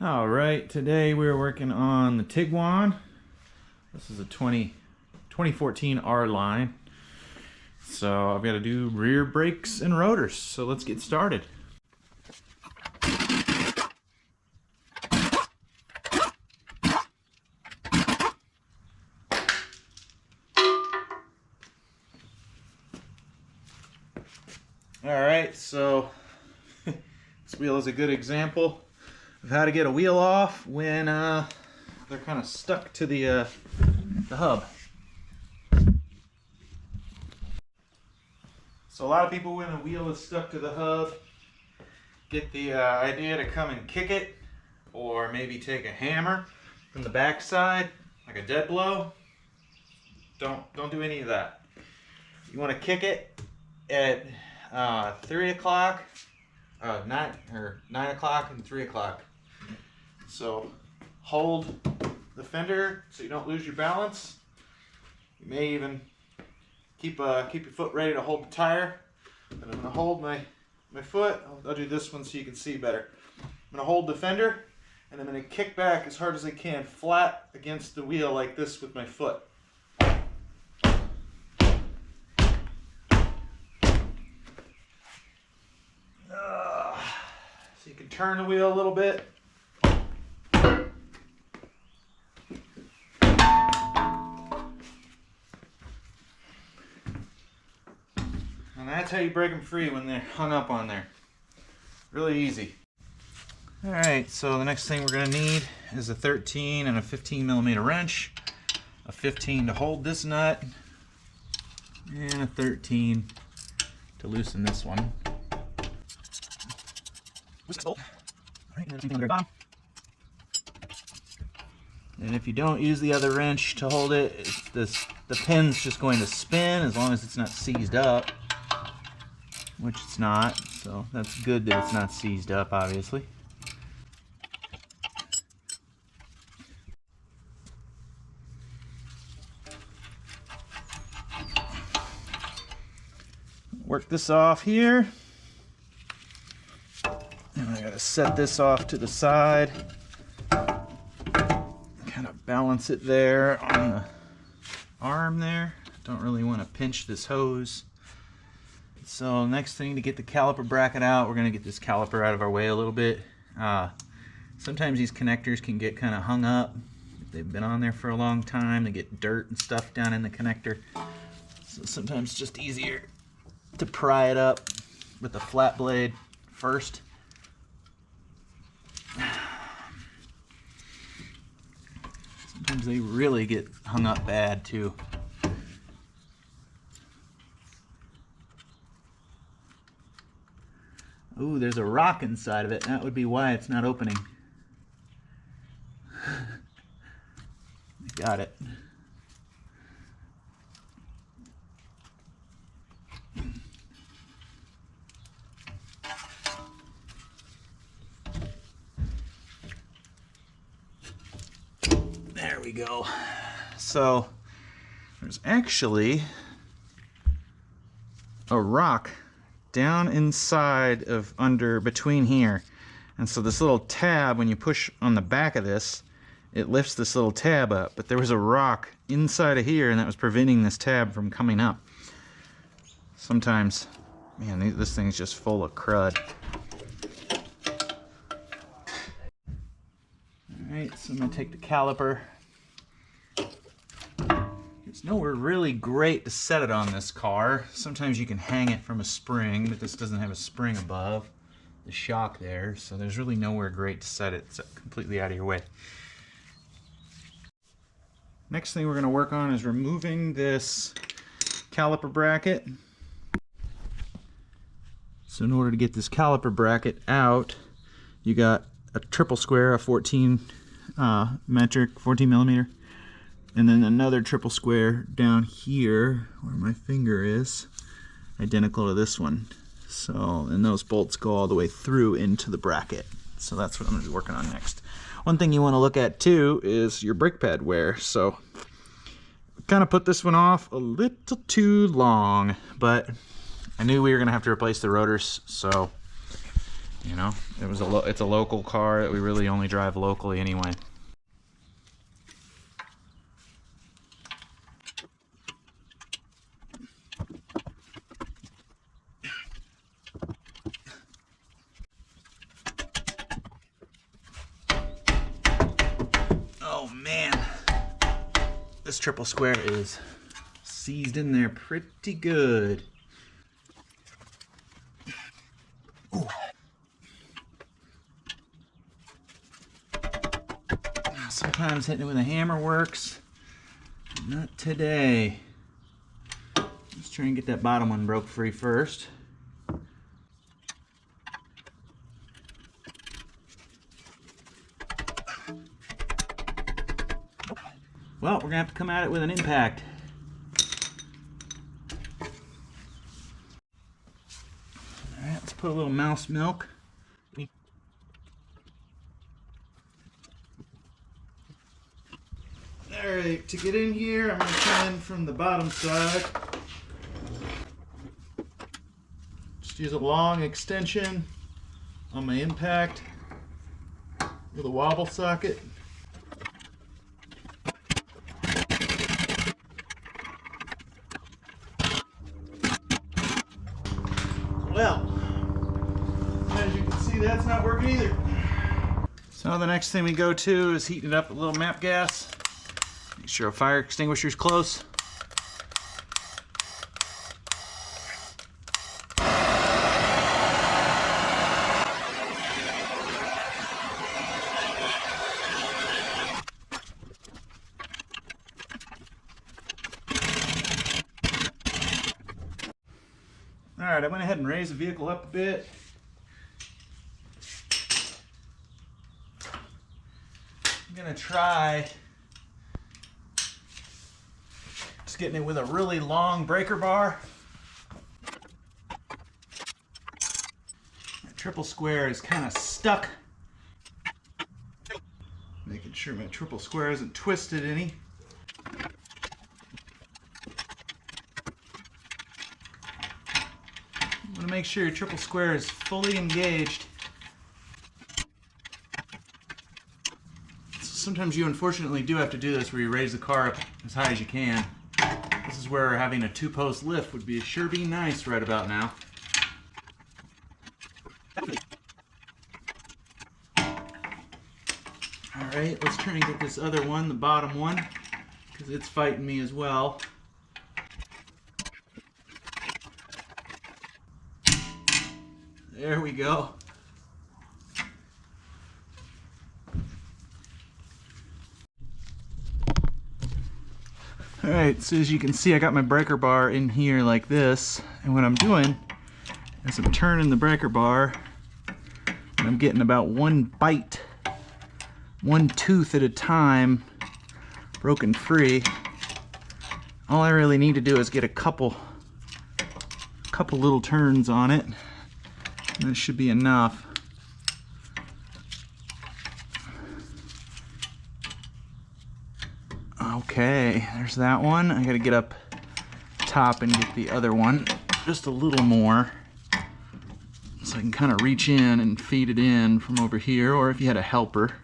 All right, today we're working on the Tiguan. This is a 2014 R-Line. So I've got to do rear brakes and rotors. So let's get started. All right, so this wheel is a good example of how to get a wheel off when they're kind of stuck to the hub. So a lot of people, when a wheel is stuck to the hub, get the idea to come and kick it, or maybe take a hammer from the back side, like a dead blow. Don't do any of that. You want to kick it at 3 o'clock, 9 o'clock and 3 o'clock. So hold the fender so you don't lose your balance. You may even keep your foot ready to hold the tire. But I'm going to hold my foot. I'll do this one so you can see better. I'm going to hold the fender and I'm going to kick back as hard as I can, flat against the wheel like this with my foot. So you can turn the wheel a little bit. And that's how you break them free when they're hung up on there. Really easy. Alright, so the next thing we're going to need is a 13 and a 15 millimeter wrench. A 15 to hold this nut, and a 13 to loosen this one. And if you don't use the other wrench to hold it, the pin's just going to spin as long as it's not seized up, which it's not, so that's good that it's not seized up, obviously. Work this off here. And I gotta set this off to the side. Kind of balance it there on the arm there. Don't really want to pinch this hose. So next thing, to get the caliper bracket out, we're gonna get this caliper out of our way a little bit. Sometimes these connectors can get kind of hung up. If they've been on there for a long time, they get dirt and stuff down in the connector. So sometimes it's just easier to pry it up with the flat blade first. Sometimes they really get hung up bad too. Ooh, there's a rock inside of it. That would be why it's not opening. Got it. There we go. So there's actually a rock down inside of between here, and so this little tab, when you push on the back of this, it lifts this little tab up, but there was a rock inside of here and that was preventing this tab from coming up. Sometimes, man, this thing's just full of crud. Alright, so I'm going to take the caliper. There's nowhere really great to set it on this car. Sometimes you can hang it from a spring, but this doesn't have a spring above the shock there, so there's really nowhere great to set it. It's completely out of your way. Next thing we're going to work on is removing this caliper bracket. So in order to get this caliper bracket out, you got a triple square, a 14 metric, 14 millimeter, and then another triple square down here where my finger is, identical to this one. So, and those bolts go all the way through into the bracket. So that's what I'm going to be working on next. One thing you want to look at too is your brake pad wear. So kind of put this one off a little too long, but I knew we were going to have to replace the rotors, so You know, it's a local car that we really only drive locally anyway. Oh man, this triple square is seized in there pretty good. Ooh. Sometimes hitting it with a hammer works. Not today. Let's try and get that bottom one broke free first. Well, we're gonna have to come at it with an impact. Alright, let's put a little mouse milk. Alright, to get in here, I'm going to come in from the bottom side. Just use a long extension on my impact with a wobble socket. Well, as you can see, that's not working either. So the next thing we go to is heating it up with a little MAP gas. Make sure a fire extinguisher is close. Alright, I went ahead and raised the vehicle up a bit. I'm going to try just getting it with a really long breaker bar. My triple square is kind of stuck. Making sure my triple square isn't twisted any. You want to make sure your triple square is fully engaged. Sometimes you unfortunately do have to do this where you raise the car up as high as you can. This is where having a two-post lift would be sure be nice right about now. Alright, let's try and get this other one, the bottom one, because it's fighting me as well. There we go. Alright, so as you can see, I got my breaker bar in here like this, and what I'm doing is I'm turning the breaker bar, and I'm getting about one bite, one tooth at a time, broken free. All I really need to do is get a couple little turns on it, and that should be enough. Okay, there's that one. I gotta get up top and get the other one just a little more so I can kind of reach in and feed it in from over here, or if you had a helper.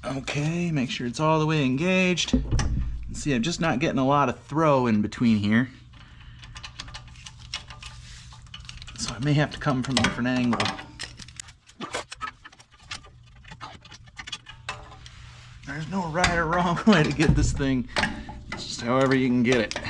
Okay, make sure it's all the way engaged. And see, I'm just not getting a lot of throw in between here. So I may have to come from a different angle. There's no right or wrong way to get this thing. It's just however you can get it.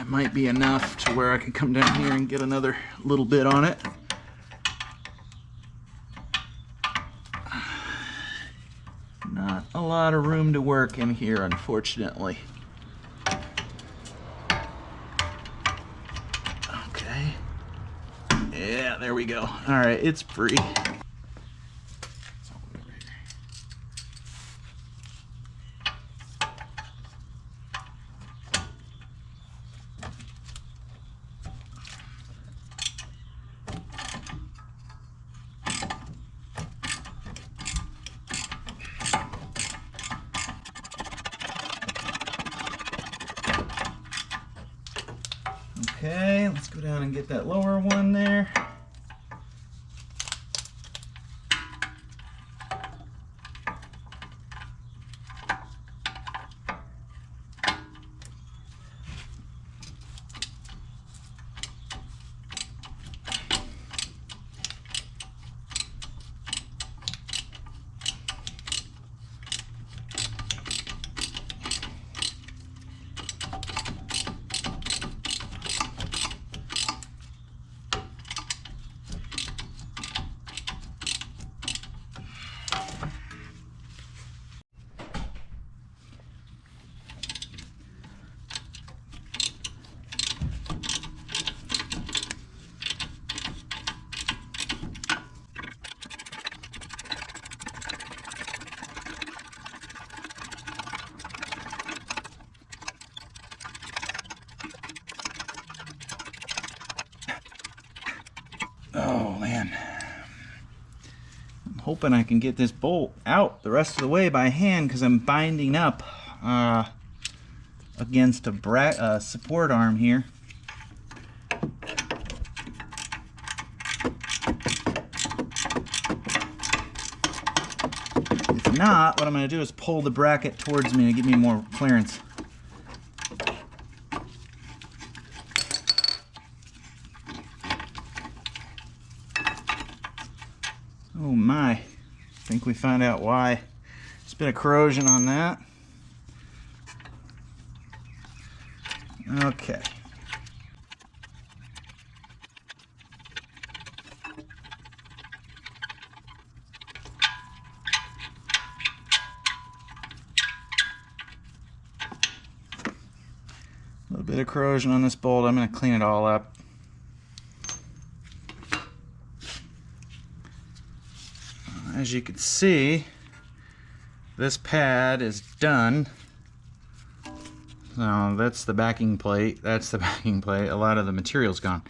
Might be enough to where I can come down here and get another little bit on it. Not a lot of room to work in here, unfortunately. Okay. Yeah, there we go. All right, it's free. Okay, let's go down and get that lower one there. Oh man, I'm hoping I can get this bolt out the rest of the way by hand because I'm binding up against a support arm here. If not, what I'm going to do is pull the bracket towards me to give me more clearance. Oh my, I think we found out why. There's been a corrosion on that. Okay. A little bit of corrosion on this bolt. I'm going to clean it all up. As you can see, this pad is done. So that's the backing plate. That's the backing plate. A lot of the material's gone.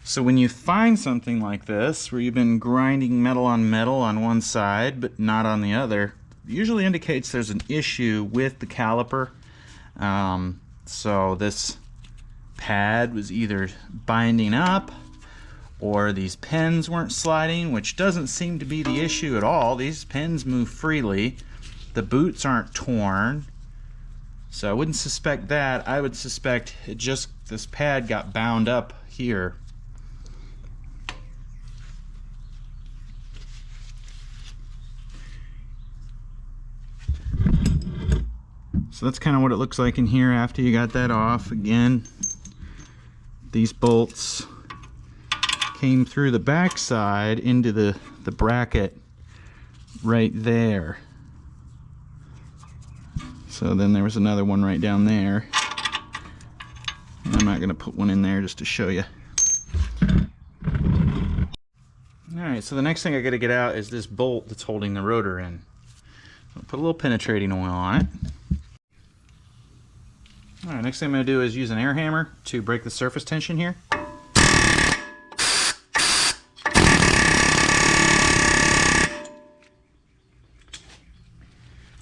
So when you find something like this, where you've been grinding metal on one side, but not on the other, it usually indicates there's an issue with the caliper. So this pad was either binding up, or these pins weren't sliding, which doesn't seem to be the issue at all. These pins move freely. The boots aren't torn. So I wouldn't suspect that. I would suspect it just, this pad got bound up here. So that's kind of what it looks like in here after you got that off. Again, these bolts came through the back side into the bracket right there. So then there was another one right down there. And I'm not going to put one in there just to show you. Alright, so the next thing I got to get out is this bolt that's holding the rotor in. I'll put a little penetrating oil on it. Alright, next thing I'm going to do is use an air hammer to break the surface tension here.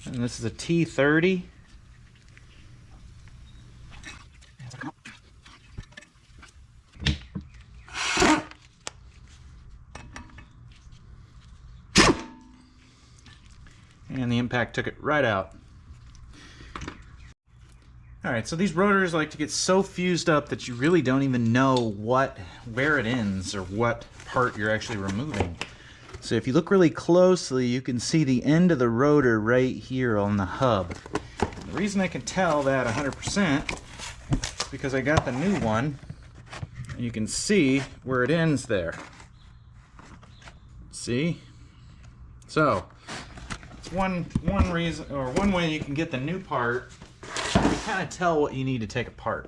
And this is a T30. And the impact took it right out. Alright, so these rotors like to get so fused up that you really don't even know where it ends or what part you're actually removing. So if you look really closely, you can see the end of the rotor right here on the hub. And the reason I can tell that 100% is because I got the new one, and you can see where it ends there. See? So, it's one reason, or one way you can get the new part. You can kind of tell what you need to take apart.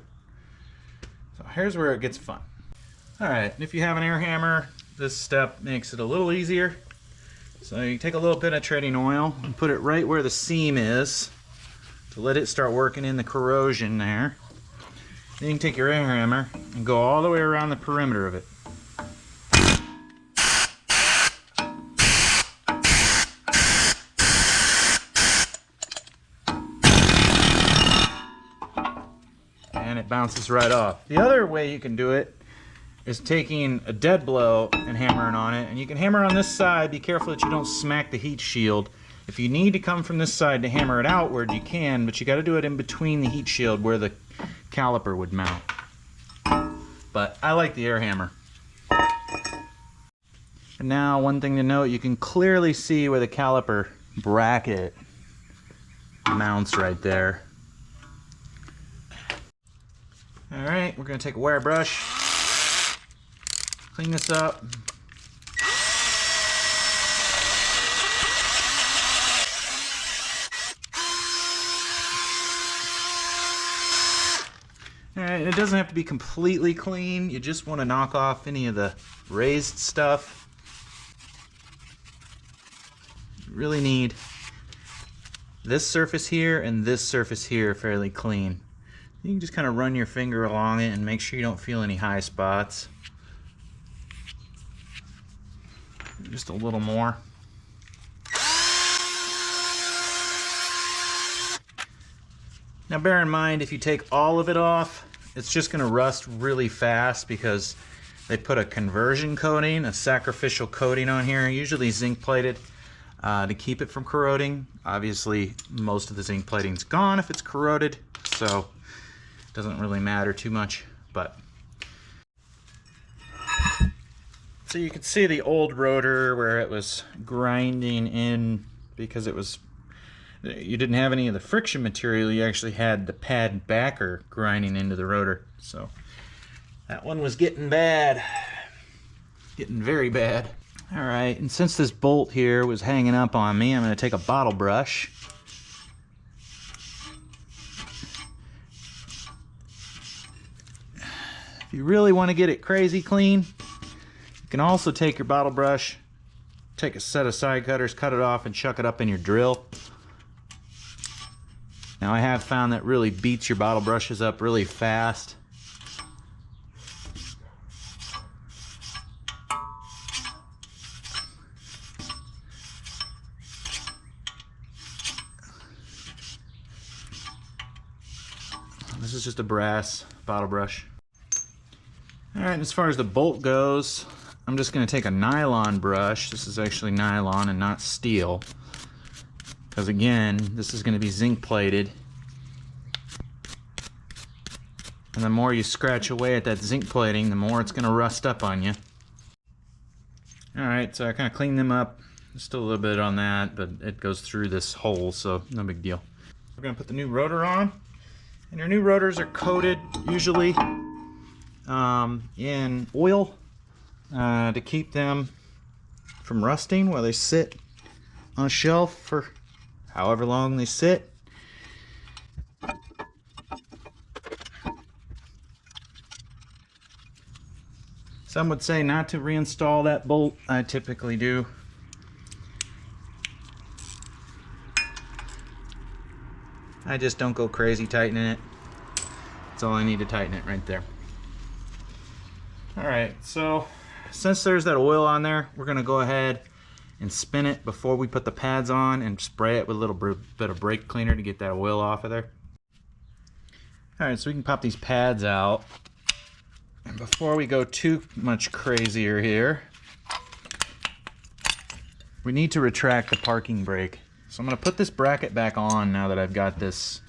So here's where it gets fun. Alright, if you have an air hammer, this step makes it a little easier. So you take a little bit of treading oil and put it right where the seam is to let it start working in the corrosion there. Then you can take your air hammer and go all the way around the perimeter of it. And and it bounces right off. The other way you can do it is taking a dead blow and hammering on it. And you can hammer on this side. Be careful that you don't smack the heat shield. If you need to come from this side to hammer it outward, you can, but you got to do it in between the heat shield where the caliper would mount. But I like the air hammer. And now, one thing to note, you can clearly see where the caliper bracket mounts right there. Alright, we're going to take a wire brush, clean this up. Alright, it doesn't have to be completely clean, you just want to knock off any of the raised stuff. You really need this surface here and this surface here fairly clean. You can just kind of run your finger along it and make sure you don't feel any high spots. Just a little more. Now bear in mind, if you take all of it off, it's just going to rust really fast because they put a conversion coating, a sacrificial coating on here, usually zinc plated, to keep it from corroding. Obviously, most of the zinc plating's gone if it's corroded, so it doesn't really matter too much. But so you can see the old rotor where it was grinding in because you didn't have any of the friction material. You actually had the pad backer grinding into the rotor. So that one was getting bad, getting very bad. All right, and since this bolt here was hanging up on me, I'm going to take a bottle brush. If you really want to get it crazy clean, you can also take your bottle brush, take a set of side cutters, cut it off, and chuck it up in your drill. Now I have found that really beats your bottle brushes up really fast. This is just a brass bottle brush. Alright, as far as the bolt goes, I'm just going to take a nylon brush. This is actually nylon and not steel. Because again, this is going to be zinc plated. And the more you scratch away at that zinc plating, the more it's going to rust up on you. Alright, so I kind of cleaned them up. There's still a little bit on that, but it goes through this hole, so no big deal. We're going to put the new rotor on. And your new rotors are coated usually in oil to keep them from rusting while they sit on a shelf for however long they sit. Some would say not to reinstall that bolt. I typically do. I just don't go crazy tightening it. That's all I need to tighten it right there. Alright, so since there's that oil on there, we're going to go ahead and spin it before we put the pads on and spray it with a little bit of brake cleaner to get that oil off of there. Alright, so we can pop these pads out. And before we go too much crazier here, we need to retract the parking brake. So I'm going to put this bracket back on now that I've got this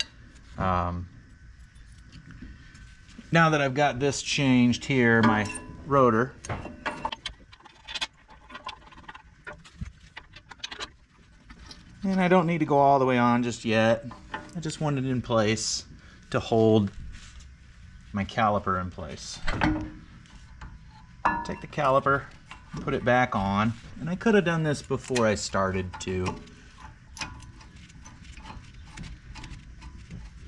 changed here, my rotor. And I don't need to go all the way on just yet. I just want it in place to hold my caliper in place. Take the caliper, put it back on, and I could have done this before I started too.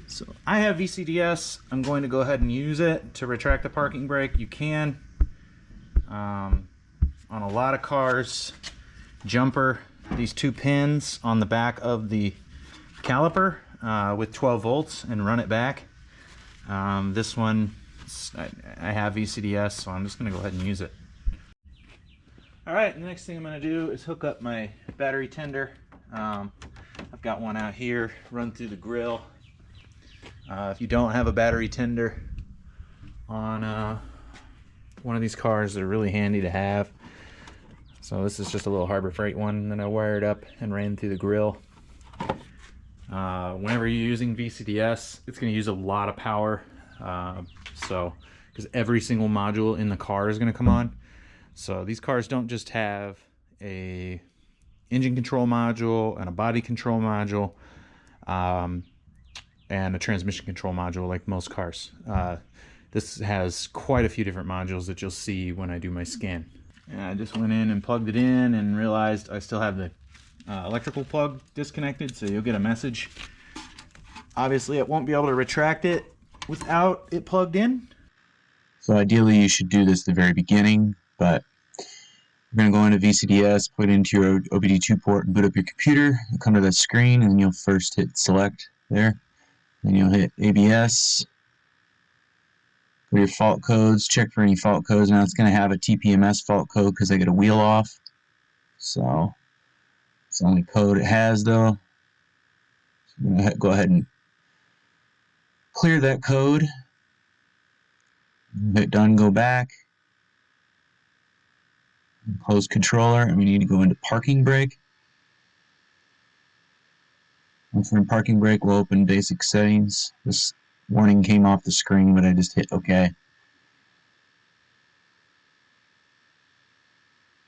So I have VCDS. I'm going to go ahead and use it to retract the parking brake. You can, on a lot of cars, jumper these two pins on the back of the caliper with 12 volts and run it back. This one, I have VCDS, so I'm just going to go ahead and use it. Alright, the next thing I'm going to do is hook up my battery tender. I've got one out here, run through the grill. If you don't have a battery tender, on one of these cars. They're really handy to have. So this is just a little Harbor Freight one that I wired up and ran through the grill. Whenever you're using VCDS, it's going to use a lot of power. Because every single module in the car is going to come on. So these cars don't just have a engine control module and a body control module and a transmission control module like most cars. This has quite a few different modules that you'll see when I do my scan. And I just went in and plugged it in and realized I still have the electrical plug disconnected, so you'll get a message. Obviously it won't be able to retract it without it plugged in. So ideally you should do this at the very beginning, but you're going to go into VCDS, put it into your OBD2 port and boot up your computer. You'll come to that screen and you'll first hit select there. Then you'll hit ABS. Go to your fault codes, check for any fault codes. Now it's going to have a TPMS fault code because I get a wheel off. So it's the only code it has though. So I'm going to go ahead and clear that code. Hit done, go back. Close controller, and we need to go into parking brake. Once we're in parking brake, we'll open basic settings. This warning came off the screen, but I just hit OK.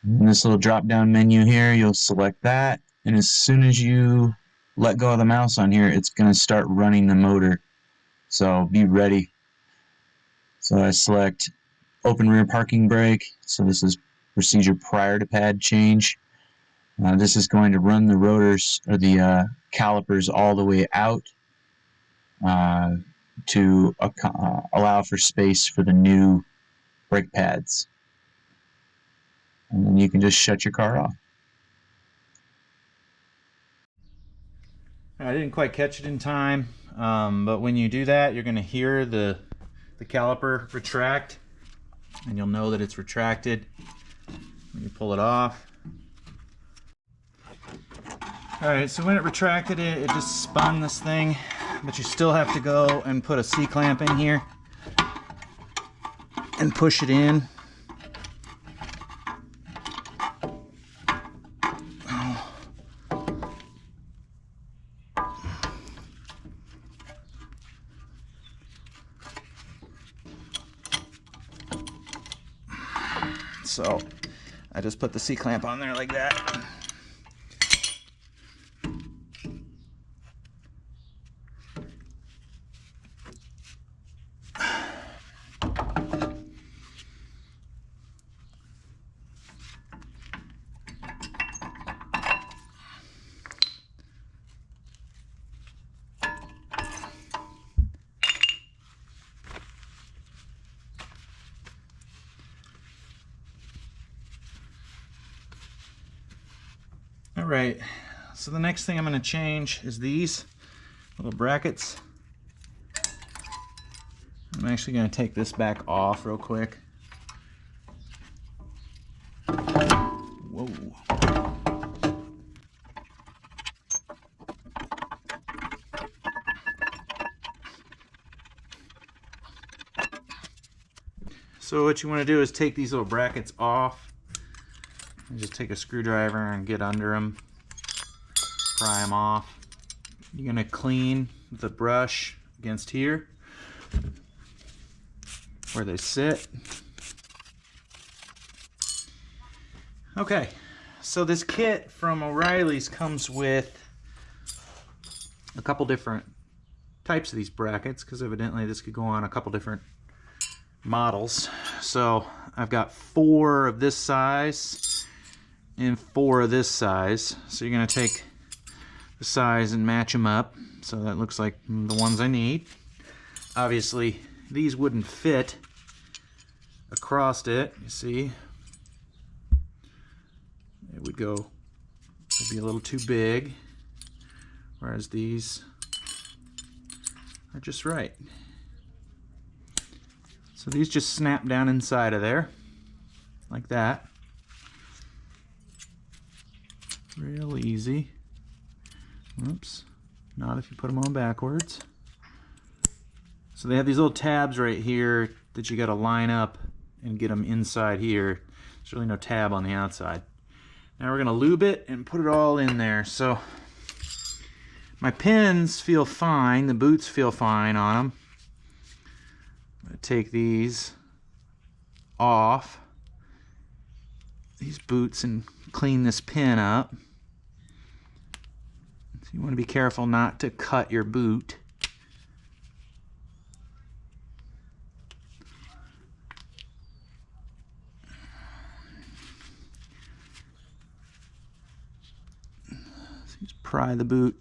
In this little drop down menu here, you'll select that, and as soon as you let go of the mouse on here, it's going to start running the motor. So be ready. So I select open rear parking brake. So this is procedure prior to pad change. This is going to run the rotors or the calipers all the way out to allow for space for the new brake pads. And then you can just shut your car off. I didn't quite catch it in time, but when you do that, you're going to hear the caliper retract, and you'll know that it's retracted when you pull it off. Alright, so when it retracted it just spun this thing, but you still have to go and put a C-clamp in here and push it in. So I just put the C-clamp on there like that. Alright, so the next thing I'm going to change is these little brackets. I'm actually going to take this back off real quick. Whoa. So what you want to do is take these little brackets off. And just take a screwdriver and get under them, pry them off. You're going to clean the brush against here where they sit. Okay, so this kit from O'Reilly's comes with a couple different types of these brackets, because evidently this could go on a couple different models. So I've got 4 of this size and 4 of this size. So you're going to take the size and match them up. So that looks like the ones I need. Obviously these wouldn't fit across it, you see. It would go, it'd be a little too big, whereas these are just right. So these just snap down inside of there like that. Real easy. Oops, not if you put them on backwards. So they have these little tabs right here that you got to line up and get them inside here. There's really no tab on the outside. Now we're going to lube it and put it all in there. So my pins feel fine, the boots feel fine on them. I'm going to take these off, these boots, and clean this pin up. So you want to be careful not to cut your boot. So just pry the boot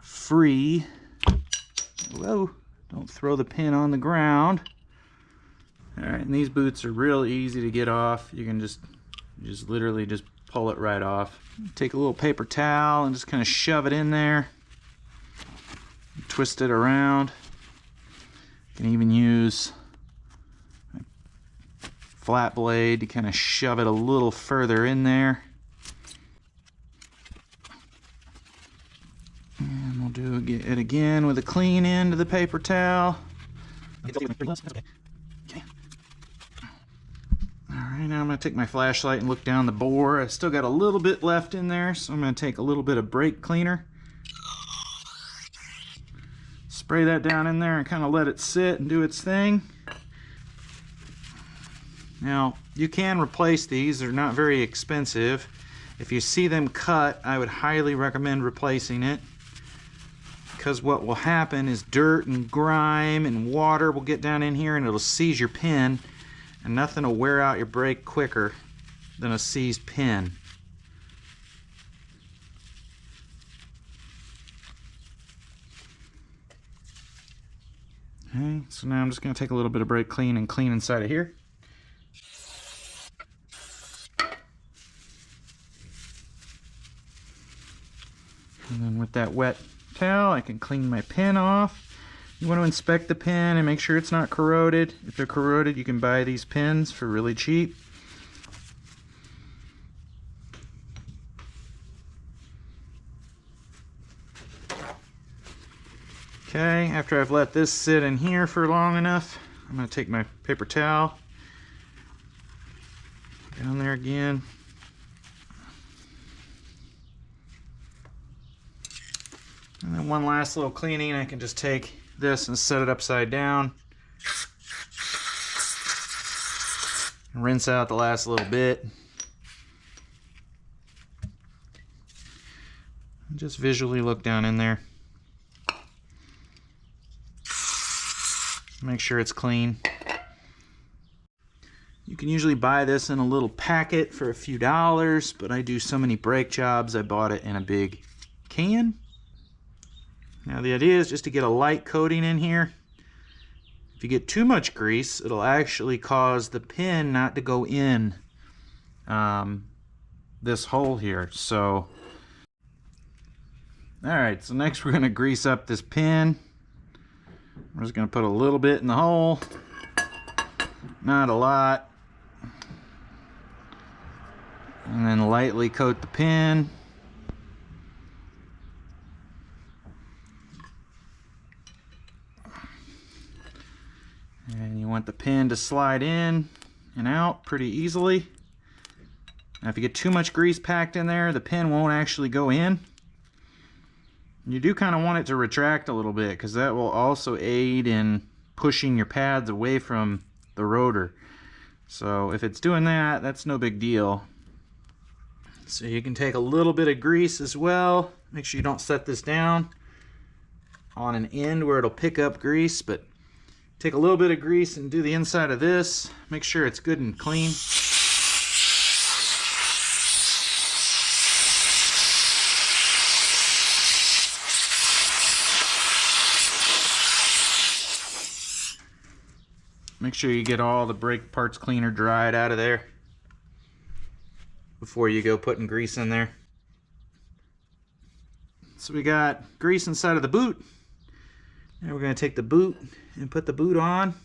free. Whoa, don't throw the pin on the ground. Alright, and these boots are real easy to get off. You can just literally just pull it right off. Take a little paper towel and just kind of shove it in there. Twist it around. You can even use a flat blade to kind of shove it a little further in there. And we'll do it again with a clean end of the paper towel. Alright, now I'm going to take my flashlight and look down the bore. I've still got a little bit left in there, so I'm going to take a little bit of brake cleaner. Spray that down in there and kind of let it sit and do its thing. Now, you can replace these. They're not very expensive. If you see them cut, I would highly recommend replacing it. Because what will happen is dirt and grime and water will get down in here and it'll seize your pin. And nothing will wear out your brake quicker than a seized pin. Okay, so now I'm just going to take a little bit of brake clean and clean inside of here. And then with that wet towel, I can clean my pin off. You want to inspect the pin and make sure it's not corroded. If they're corroded, you can buy these pins for really cheap. Okay, after I've let this sit in here for long enough, I'm going to take my paper towel down there again. And then one last little cleaning, I can just take this and set it upside down. And rinse out the last little bit. And just visually look down in there. Make sure it's clean. You can usually buy this in a little packet for a few dollars, but I do so many brake jobs I bought it in a big can. Now the idea is just to get a light coating in here. If you get too much grease, it'll actually cause the pin not to go in this hole here. So, alright, so next we're going to grease up this pin. We're just going to put a little bit in the hole. Not a lot. And then lightly coat the pin. And you want the pin to slide in and out pretty easily. Now if you get too much grease packed in there, the pin won't actually go in. You do kind of want it to retract a little bit because that will also aid in pushing your pads away from the rotor. So if it's doing that, that's no big deal. So you can take a little bit of grease as well. Make sure you don't set this down on an end where it'll pick up grease, but take a little bit of grease and do the inside of this. Make sure it's good and clean. Make sure you get all the brake parts cleaner dried out of there before you go putting grease in there. So we got grease inside of the boot. Now we're going to take the boot and put the boot on.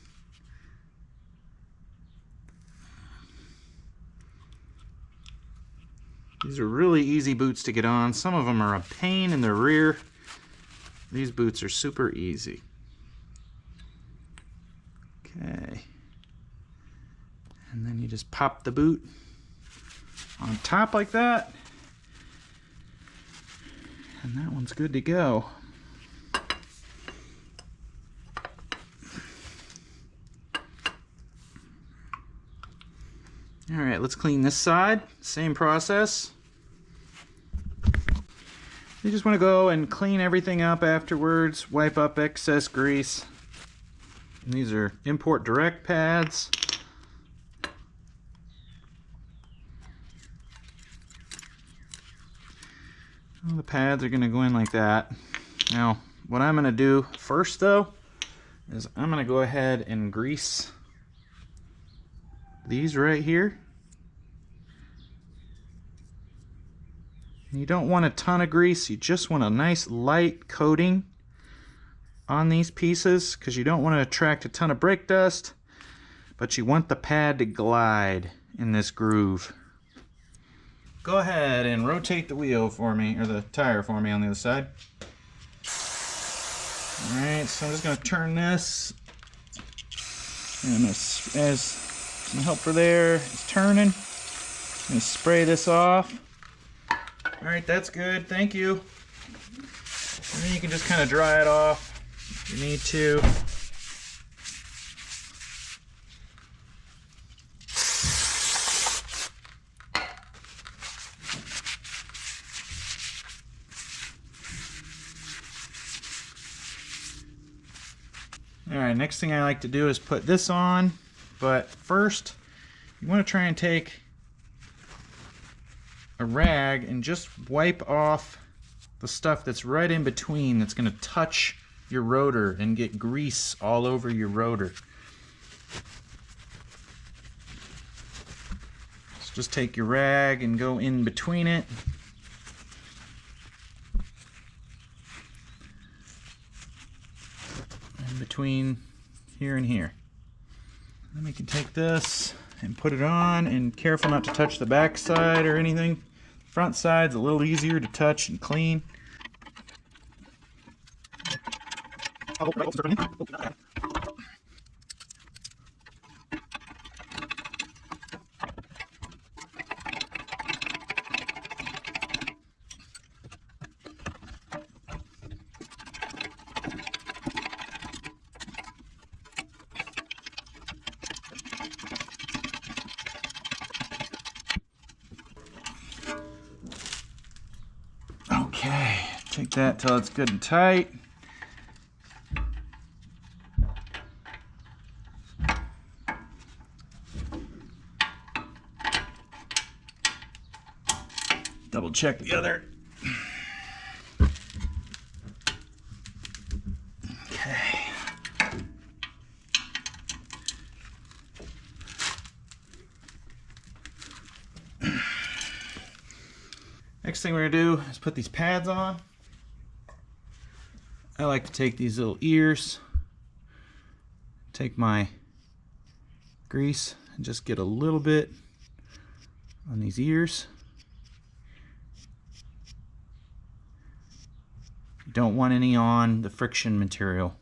These are really easy boots to get on. Some of them are a pain in the rear. These boots are super easy. And then you just pop the boot on top like that. And that one's good to go. All right, let's clean this side. Same process. You just want to go and clean everything up afterwards, wipe up excess grease. And these are import direct pads. All the pads are going to go in like that. Now, what I'm going to do first though is I'm going to go ahead and grease these right here. You don't want a ton of grease, you just want a nice light coating on these pieces because you don't want to attract a ton of brake dust, but you want the pad to glide in this groove. Go ahead and rotate the wheel for me, or the tire for me on the other side. Alright, so I'm just going to turn this, and as some helper there is turning, I'm going to spray this off. Alright, that's good, thank you. And then you can just kind of dry it off if you need to. Alright, next thing I like to do is put this on, but first you want to try and take a rag and just wipe off the stuff that's right in between that's going to touch your rotor and get grease all over your rotor. So just take your rag and go in between it. In between here and here. Then we can take this and put it on, and careful not to touch the back side or anything. Front side's a little easier to touch and clean. Okay, take that till it's good and tight. Double check the other. Okay. Next thing we're gonna do is put these pads on. I like to take these little ears, take my grease and just get a little bit on these ears. You don't want any on the friction material.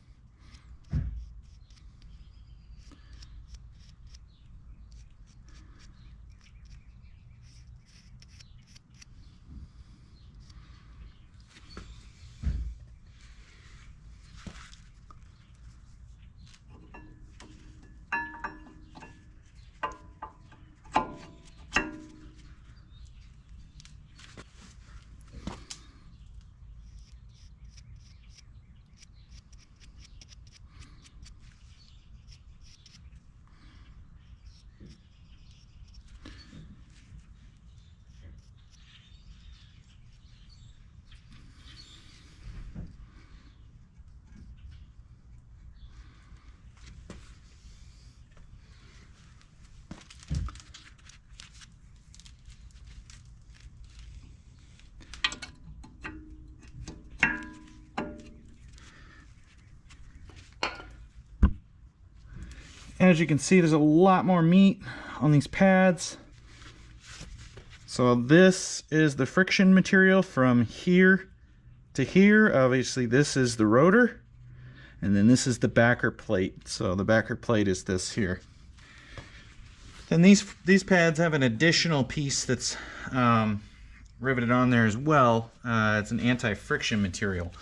As you can see, there's a lot more meat on these pads. So this is the friction material from here to here. Obviously this is the rotor, and then this is the backer plate. So the backer plate is this here. And these pads have an additional piece that's riveted on there as well. It's an anti-friction material.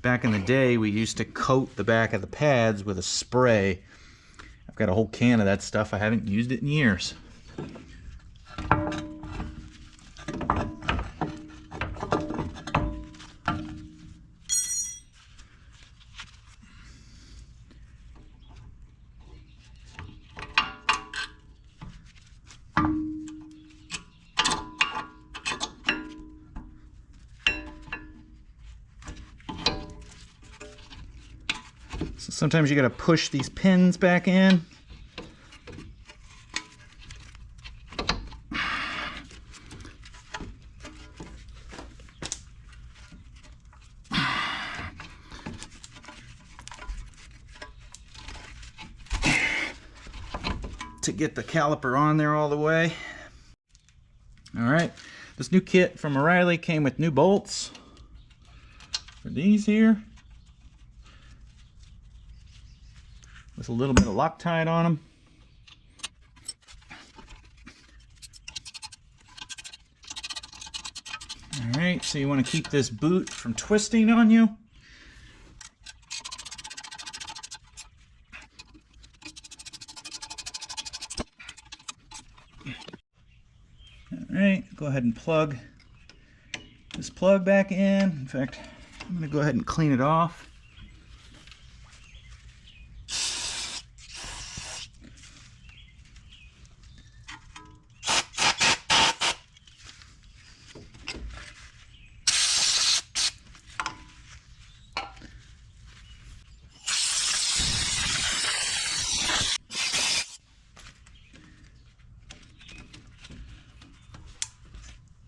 Back in the day, we used to coat the back of the pads with a spray. I've got a whole can of that stuff. I haven't used it in years. So sometimes you got to push these pins back in. To get the caliper on there all the way. All right, this new kit from O'Reilly came with new bolts for these here, with a little bit of Loctite on them. All right, so you want to keep this boot from twisting on you. All right, go ahead and plug this plug back in. In fact, I'm going to go ahead and clean it off.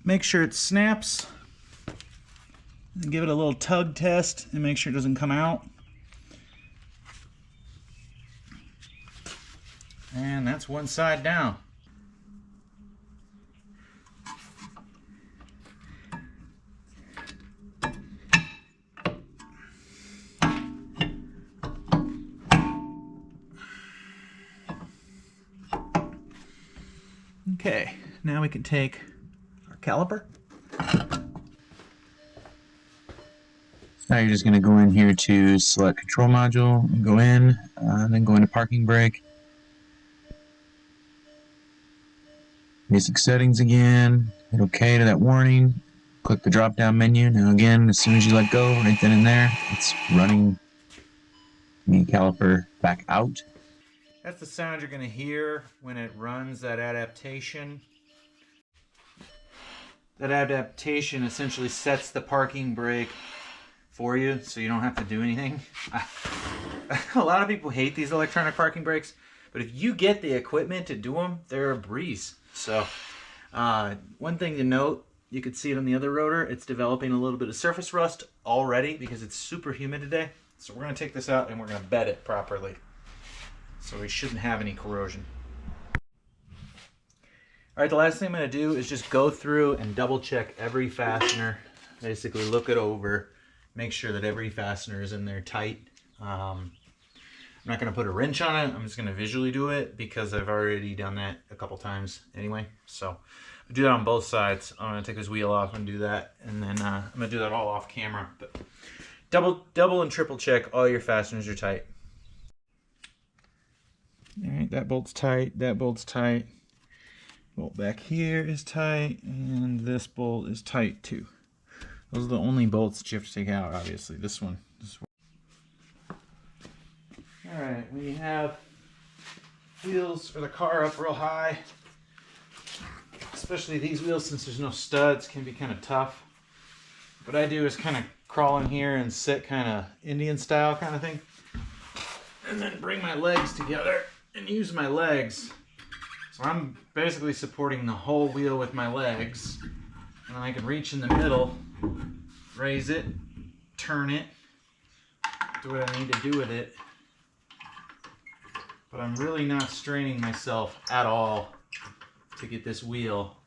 Make sure it snaps, and give it a little tug test and make sure it doesn't come out. And that's one side down. Okay, now we can take caliper. Now you're just going to go in here to select control module, and go in, then go into parking brake. Basic settings again, hit OK to that warning, click the drop down menu. Now again, as soon as you let go, right then and there, it's running the caliper back out. That's the sound you're going to hear when it runs that adaptation. That adaptation essentially sets the parking brake for you, so you don't have to do anything. A lot of people hate these electronic parking brakes, but if you get the equipment to do them, they're a breeze. So one thing to note, you could see it on the other rotor, it's developing a little bit of surface rust already because it's super humid today. So we're going to take this out and we're going to bed it properly, so we shouldn't have any corrosion. All right, the last thing I'm going to do is just go through and double check every fastener. Basically look it over, make sure that every fastener is in there tight. I'm not going to put a wrench on it. I'm just going to visually do it because I've already done that a couple times anyway. So I'll do that on both sides. I'm going to take this wheel off and do that, and then I'm going to do that all off camera. But double and triple check all your fasteners are tight. All right, that bolt's tight, that bolt's tight. Bolt back here is tight, and this bolt is tight too. Those are the only bolts that you have to take out, obviously. This one. All right, we have wheels for the car up real high. Especially these wheels, since there's no studs, can be kind of tough. What I do is kind of crawl in here and sit kind of Indian style kind of thing. And then bring my legs together and use my legs. So I'm basically supporting the whole wheel with my legs, and then I can reach in the middle, raise it, turn it, do what I need to do with it. But I'm really not straining myself at all to get this wheel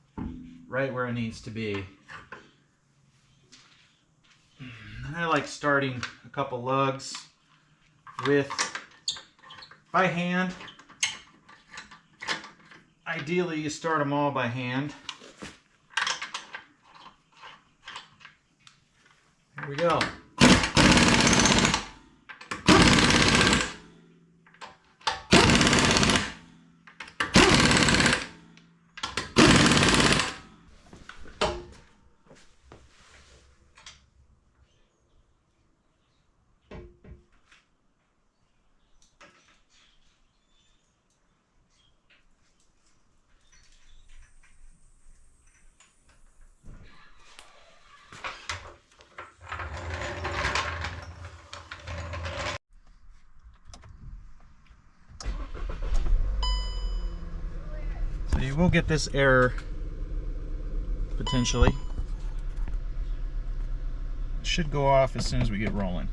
right where it needs to be. And I like starting a couple lugs by hand. ideally you start them all by hand. Here we go. So you will get this error potentially. It should go off as soon as we get rolling.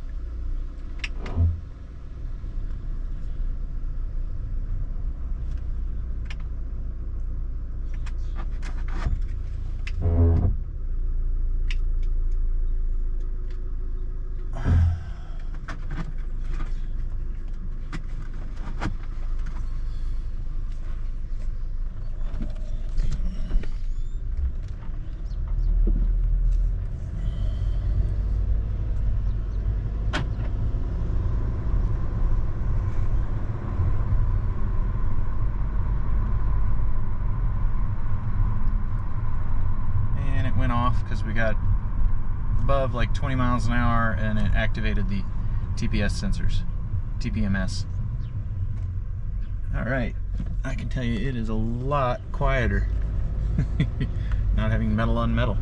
Went off because we got above like 20 miles an hour and it activated the TPS sensors, TPMS. Alright, I can tell you it is a lot quieter not having metal on metal.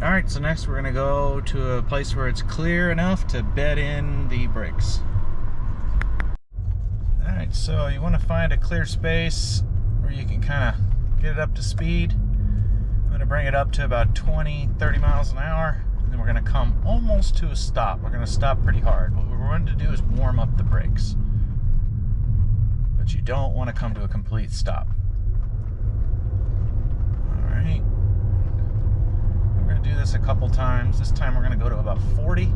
Alright, so next we're going to go to a place where it's clear enough to bed in the brakes. Alright, so you want to find a clear space where you can kind of get it up to speed. I'm going to bring it up to about 20-30 miles an hour, and then we're going to come almost to a stop. We're going to stop pretty hard. What we're going to do is warm up the brakes. But you don't want to come to a complete stop. Alright. We're going to do this a couple times. This time we're going to go to about 40.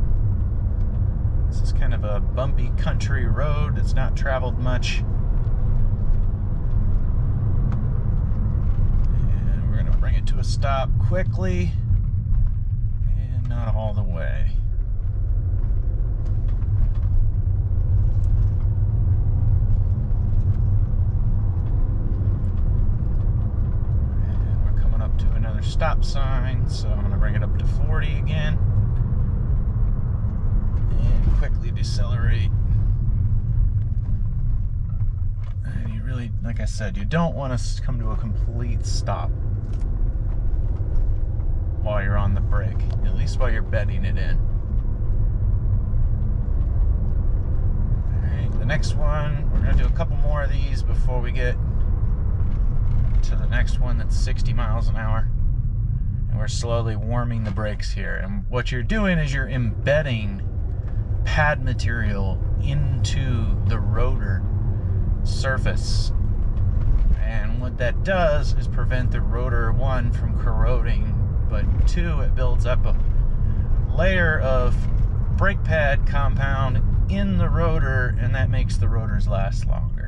This is kind of a bumpy country road. It's not traveled much. Bring it to a stop quickly and not all the way. And we're coming up to another stop sign, so I'm going to bring it up to 40 again and quickly decelerate. And you really, like I said, you don't want to come to a complete stop while you're on the brake, at least while you're bedding it in. Alright, the next one, we're going to do a couple more of these before we get to the next one that's 60 miles an hour. And we're slowly warming the brakes here. And what you're doing is you're embedding pad material into the rotor surface. And what that does is prevent the rotor, one, from corroding, but two, it builds up a layer of brake pad compound in the rotor, and that makes the rotors last longer.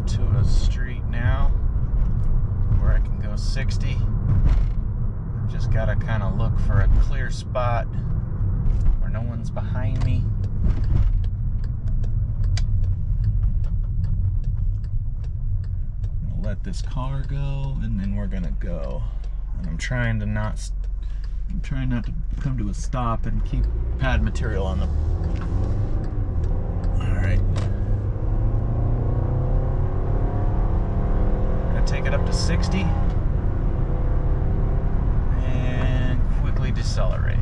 To a street now where I can go 60. I've just got to kind of look for a clear spot where no one's behind me. I'm gonna let this car go, and then we're gonna go. And I'm trying not to come to a stop and keep pad material on them. All right. Take it up to 60 and quickly decelerate.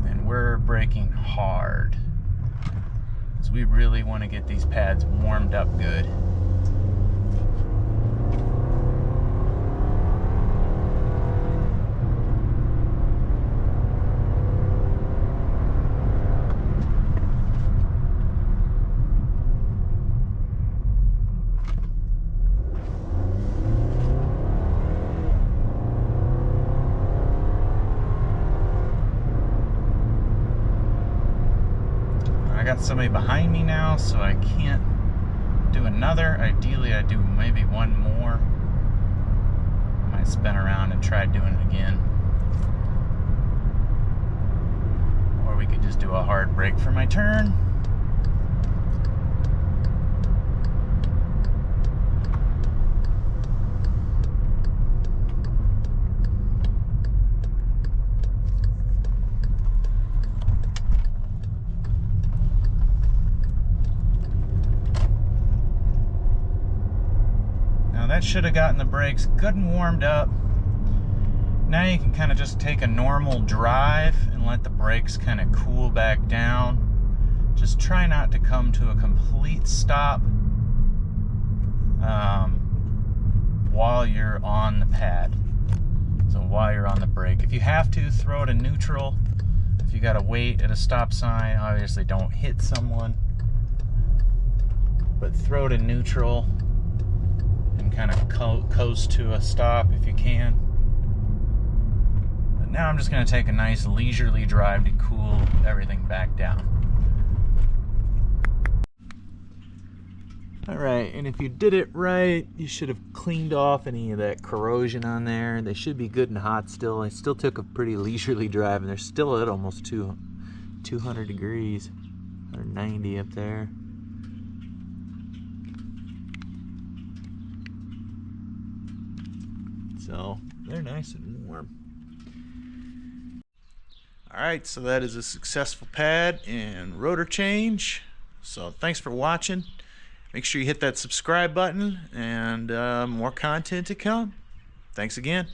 And we're braking hard. As we really want to get these pads warmed up good. I got somebody behind me now, so I can't do another. Ideally, I do maybe one more. I might spin around and try doing it again. Or we could just do a hard brake for my turn. That should have gotten the brakes good and warmed up. Now you can kind of just take a normal drive and let the brakes kind of cool back down. Just try not to come to a complete stop while you're on the pad. So while you're on the brake. If you have to, throw it in neutral. If you gotta wait at a stop sign, obviously don't hit someone. But throw it in neutral. Kind of coast to a stop if you can. But now I'm just going to take a nice leisurely drive to cool everything back down. Alright, and if you did it right, you should have cleaned off any of that corrosion on there. They should be good and hot still. I still took a pretty leisurely drive, and they're still at almost 200 degrees, 190 up there. So they're nice and warm. Alright, so that is a successful pad and rotor change. So thanks for watching. Make sure you hit that subscribe button, and more content to come. Thanks again.